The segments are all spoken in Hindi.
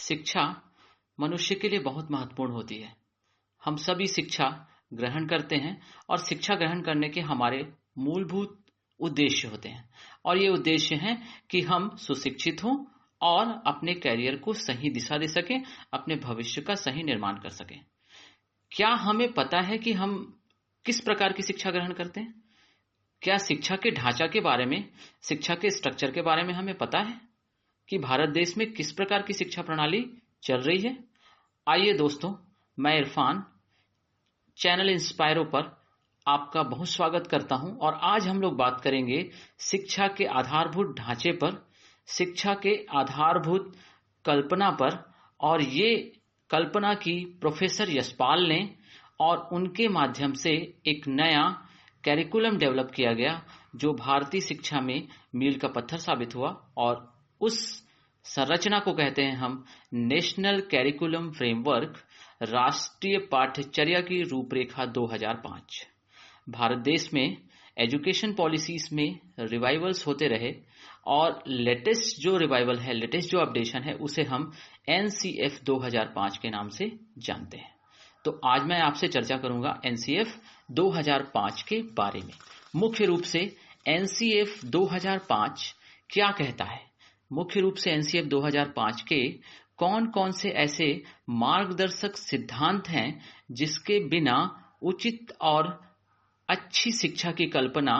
शिक्षा मनुष्य के लिए बहुत महत्वपूर्ण होती है। हम सभी शिक्षा ग्रहण करते हैं और शिक्षा ग्रहण करने के हमारे मूलभूत उद्देश्य होते हैं और ये उद्देश्य हैं कि हम सुशिक्षित हों और अपने कैरियर को सही दिशा दे सकें, अपने भविष्य का सही निर्माण कर सकें। क्या हमें पता है कि हम किस प्रकार की शिक्षा ग्रहण करते हैं? क्या शिक्षा के ढांचा के बारे में, शिक्षा के स्ट्रक्चर के बारे में हमें पता है कि भारत देश में किस प्रकार की शिक्षा प्रणाली चल रही है? आइए दोस्तों, मैं इरफान चैनल इंस्पायरो पर आपका बहुत स्वागत करता हूं और आज हम लोग बात करेंगे शिक्षा के आधारभूत ढांचे पर, शिक्षा के आधारभूत कल्पना पर। और ये कल्पना की प्रोफेसर यशपाल ने और उनके माध्यम से एक नया कैरिकुलम डेवलप किया गया जो भारतीय शिक्षा में मील का पत्थर साबित हुआ और उस संरचना को कहते हैं हम नेशनल कैरिकुलम फ्रेमवर्क, राष्ट्रीय पाठ्यचर्या की रूपरेखा 2005। भारत देश में एजुकेशन पॉलिसीज में रिवाइवल्स होते रहे और लेटेस्ट जो रिवाइवल है, लेटेस्ट जो अपडेशन है, उसे हम एनसीएफ 2005 के नाम से जानते हैं। तो आज मैं आपसे चर्चा करूंगा एनसीएफ 2005 के बारे में। मुख्य रूप से एनसीएफ 2005 क्या कहता है? मुख्य रूप से एनसीएफ 2005 के कौन कौन से ऐसे मार्गदर्शक सिद्धांत हैं जिसके बिना उचित और अच्छी शिक्षा की कल्पना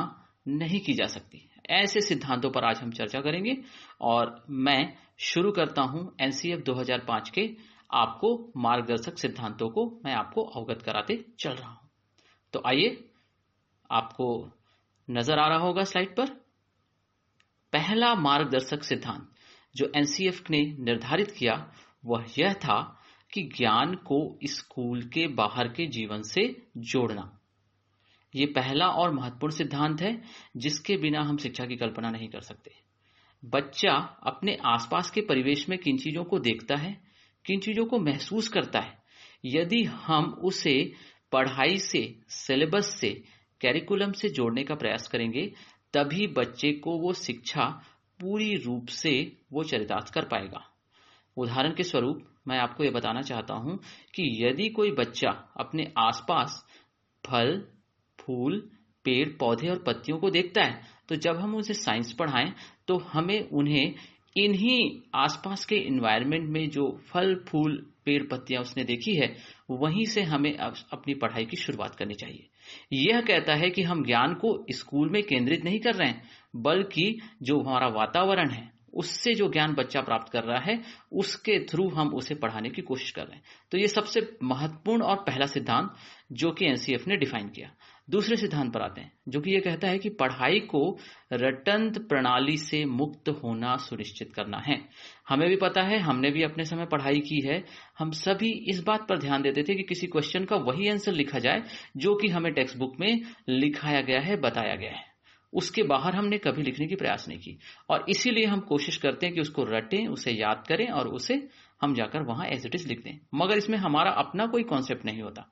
नहीं की जा सकती। ऐसे सिद्धांतों पर आज हम चर्चा करेंगे और मैं शुरू करता हूं एनसीएफ 2005 के आपको मार्गदर्शक सिद्धांतों को मैं आपको अवगत कराते चल रहा हूं। तो आइए, आपको नजर आ रहा होगा स्लाइड पर। पहला मार्गदर्शक सिद्धांत जो एनसीएफ ने निर्धारित किया वह यह था कि ज्ञान को स्कूल के बाहर के जीवन से जोड़ना। ये पहला और महत्वपूर्ण सिद्धांत है जिसके बिना हम शिक्षा की कल्पना नहीं कर सकते। बच्चा अपने आसपास के परिवेश में किन चीजों को देखता है, किन चीजों को महसूस करता है, यदि हम उसे पढ़ाई से, सिलेबस से, कैरिकुलम से जोड़ने का प्रयास करेंगे, तभी बच्चे को वो शिक्षा पूरी रूप से वो चरितार्थ कर पाएगा। उदाहरण के स्वरूप मैं आपको ये बताना चाहता हूं कि यदि कोई बच्चा अपने आसपास फल, फूल, पेड़, पौधे और पत्तियों को देखता है, तो जब हम उसे साइंस पढ़ाएं तो हमें उन्हें इन्हीं आसपास के एनवायरनमेंट में जो फल, फूल, पेड़, पत्तियां उसने देखी है, वहीं से हमें अपनी पढ़ाई की शुरुआत करनी चाहिए। यह कहता है कि हम ज्ञान को स्कूल में केंद्रित नहीं कर रहे हैं, बल्कि जो हमारा वातावरण है, उससे जो ज्ञान बच्चा प्राप्त कर रहा है, उसके थ्रू हम उसे पढ़ाने की कोशिश कर रहे हैं। तो ये सबसे महत्वपूर्ण और पहला सिद्धांत जो कि एनसीएफ ने डिफाइन किया। दूसरे सिद्धांत पर आते हैं जो कि ये कहता है कि पढ़ाई को रटंत प्रणाली से मुक्त होना सुनिश्चित करना है। हमें भी पता है, हमने भी अपने समय पढ़ाई की है। हम सभी इस बात पर ध्यान देते थे कि किसी क्वेश्चन का वही आंसर लिखा जाए जो कि हमें टेक्स्ट बुक में लिखाया गया है, बताया गया है। उसके बाहर हमने कभी लिखने की प्रयास नहीं की और इसीलिए हम कोशिश करते हैं कि उसको रटें, उसे याद करें और उसे हम जाकर वहां एज इट इज लिख दें, मगर इसमें हमारा अपना कोई कॉन्सेप्ट नहीं होता।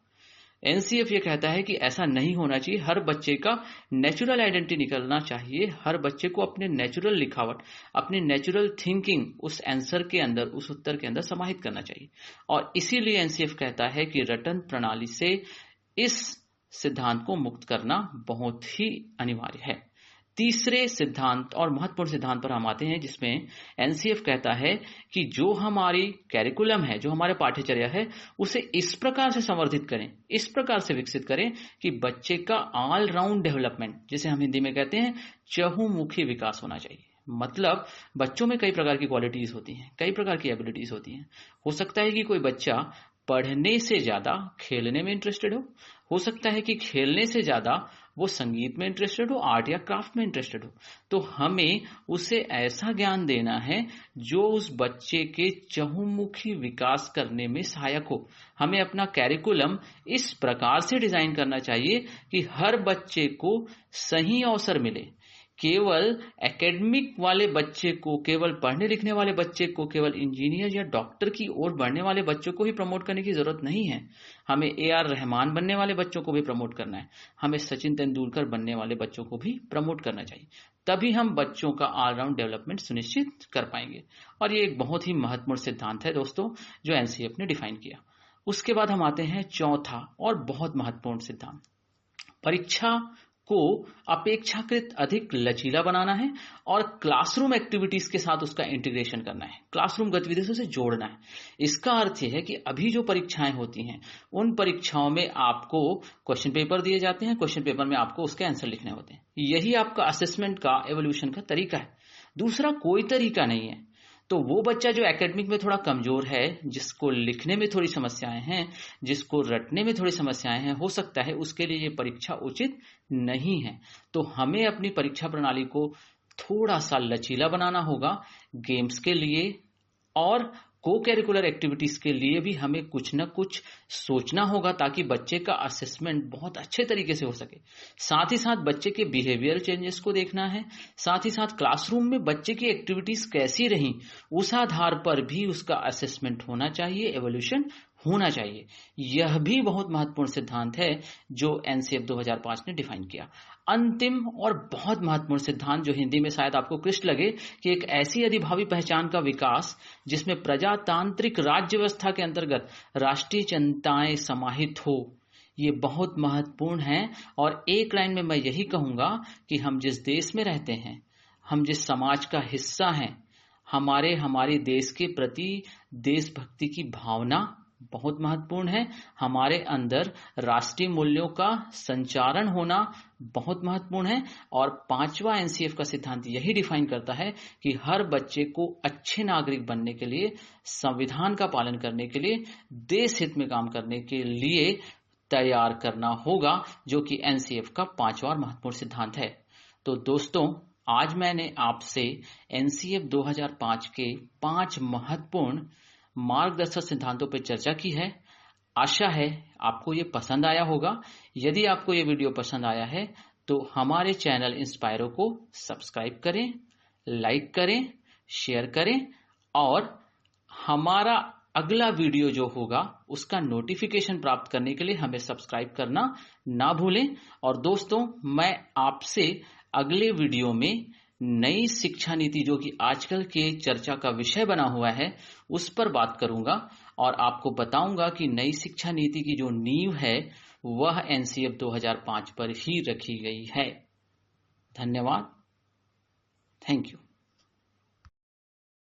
एनसीएफ ये कहता है कि ऐसा नहीं होना चाहिए। हर बच्चे का नेचुरल आइडेंटिटी निकलना चाहिए। हर बच्चे को अपने नेचुरल लिखावट, अपनी नेचुरल थिंकिंग उस आंसर के अंदर, उस उत्तर के अंदर समाहित करना चाहिए। और इसीलिए एनसीएफ कहता है कि रटन प्रणाली से इस सिद्धांत को मुक्त करना बहुत ही अनिवार्य है। तीसरे सिद्धांत और महत्वपूर्ण सिद्धांत पर हम आते हैं जिसमें एनसीएफ कहता है कि जो हमारी कैरिकुलम है, जो हमारे पाठ्यचर्या है, उसे इस प्रकार से संवर्धित करें, इस प्रकार से विकसित करें कि बच्चे का ऑल राउंड डेवलपमेंट, जिसे हम हिंदी में कहते हैं चहुमुखी विकास होना चाहिए। मतलब बच्चों में कई प्रकार की क्वालिटीज होती हैं, कई प्रकार की एबिलिटीज होती हैं। हो सकता है कि कोई बच्चा पढ़ने से ज्यादा खेलने में इंटरेस्टेड हो सकता है कि खेलने से ज्यादा वो संगीत में इंटरेस्टेड हो, आर्ट या क्राफ्ट में इंटरेस्टेड हो। तो हमें उसे ऐसा ज्ञान देना है जो उस बच्चे के चहुमुखी विकास करने में सहायक हो। हमें अपना कैरिकुलम इस प्रकार से डिजाइन करना चाहिए कि हर बच्चे को सही अवसर मिले केवल एकेडमिक वाले बच्चे को, केवल पढ़ने लिखने वाले बच्चे को, केवल इंजीनियर या डॉक्टर की ओर बढ़ने वाले बच्चों को ही प्रमोट करने की जरूरत नहीं है। हमें AR रहमान बनने वाले बच्चों को भी प्रमोट करना है, हमें सचिन तेंदुलकर बनने वाले बच्चों को भी प्रमोट करना चाहिए। तभी हम बच्चों का ऑलराउंड डेवलपमेंट सुनिश्चित कर पाएंगे। और ये एक बहुत ही महत्वपूर्ण सिद्धांत है दोस्तों, जो NCF ने डिफाइन किया। उसके बाद हम आते हैं चौथा और बहुत महत्वपूर्ण सिद्धांत, परीक्षा को अपेक्षाकृत अधिक लचीला बनाना है और क्लासरूम एक्टिविटीज के साथ उसका इंटीग्रेशन करना है, क्लासरूम गतिविधियों से जोड़ना है। इसका अर्थ यह है कि अभी जो परीक्षाएं होती हैं, उन परीक्षाओं में आपको क्वेश्चन पेपर दिए जाते हैं, क्वेश्चन पेपर में आपको उसके आंसर लिखने होते हैं। यही आपका असेसमेंट का, एवोल्यूशन का तरीका है, दूसरा कोई तरीका नहीं है। तो वो बच्चा जो एकेडमिक में थोड़ा कमजोर है, जिसको लिखने में थोड़ी समस्याएं हैं, जिसको रटने में थोड़ी समस्याएं हैं, हो सकता है उसके लिए ये परीक्षा उचित नहीं है। तो हमें अपनी परीक्षा प्रणाली को थोड़ा सा लचीला बनाना होगा। गेम्स के लिए और को करिकुलर एक्टिविटीज के लिए भी हमें कुछ न कुछ सोचना होगा, ताकि बच्चे का असेसमेंट बहुत अच्छे तरीके से हो सके। साथ ही साथ बच्चे के बिहेवियर चेंजेस को देखना है, साथ ही साथ क्लासरूम में बच्चे की एक्टिविटीज कैसी रही, उस आधार पर भी उसका असेसमेंट होना चाहिए, एवोल्यूशन होना चाहिए। यह भी बहुत महत्वपूर्ण सिद्धांत है जो NCF 2005 ने डिफाइन किया। अंतिम और बहुत महत्वपूर्ण सिद्धांत, जो हिंदी में शायद आपको क्लिष्ट लगे, कि एक ऐसी अधिभावी पहचान का विकास जिसमें प्रजातांत्रिक राज्य व्यवस्था के अंतर्गत राष्ट्रीय चिंताएं समाहित हो, ये बहुत महत्वपूर्ण है। और एक लाइन में मैं यही कहूंगा कि हम जिस देश में रहते हैं, हम जिस समाज का हिस्सा हैं, हमारे देश के प्रति देशभक्ति की भावना बहुत महत्वपूर्ण है। हमारे अंदर राष्ट्रीय मूल्यों का संचारण होना बहुत महत्वपूर्ण है। और पांचवा NCF का सिद्धांत यही डिफाइन करता है कि हर बच्चे को अच्छे नागरिक बनने के लिए, संविधान का पालन करने के लिए, देश हित में काम करने के लिए तैयार करना होगा, जो कि NCF का पांचवा और महत्वपूर्ण सिद्धांत है। तो दोस्तों, आज मैंने आपसे NCF 2005 के 5 महत्वपूर्ण मार्गदर्शक सिद्धांतों पर चर्चा की है। आशा है आपको ये पसंद आया होगा। यदि आपको ये वीडियो पसंद आया है तो हमारे चैनल इंस्पायरो को सब्सक्राइब करें, लाइक करें, शेयर करें, और हमारा अगला वीडियो जो होगा उसका नोटिफिकेशन प्राप्त करने के लिए हमें सब्सक्राइब करना ना भूलें। और दोस्तों, मैं आपसे अगले वीडियो में नई शिक्षा नीति, जो कि आजकल के चर्चा का विषय बना हुआ है, उस पर बात करूंगा और आपको बताऊंगा कि नई शिक्षा नीति की जो नींव है वह NCF 2005 पर ही रखी गई है। धन्यवाद। Thank you.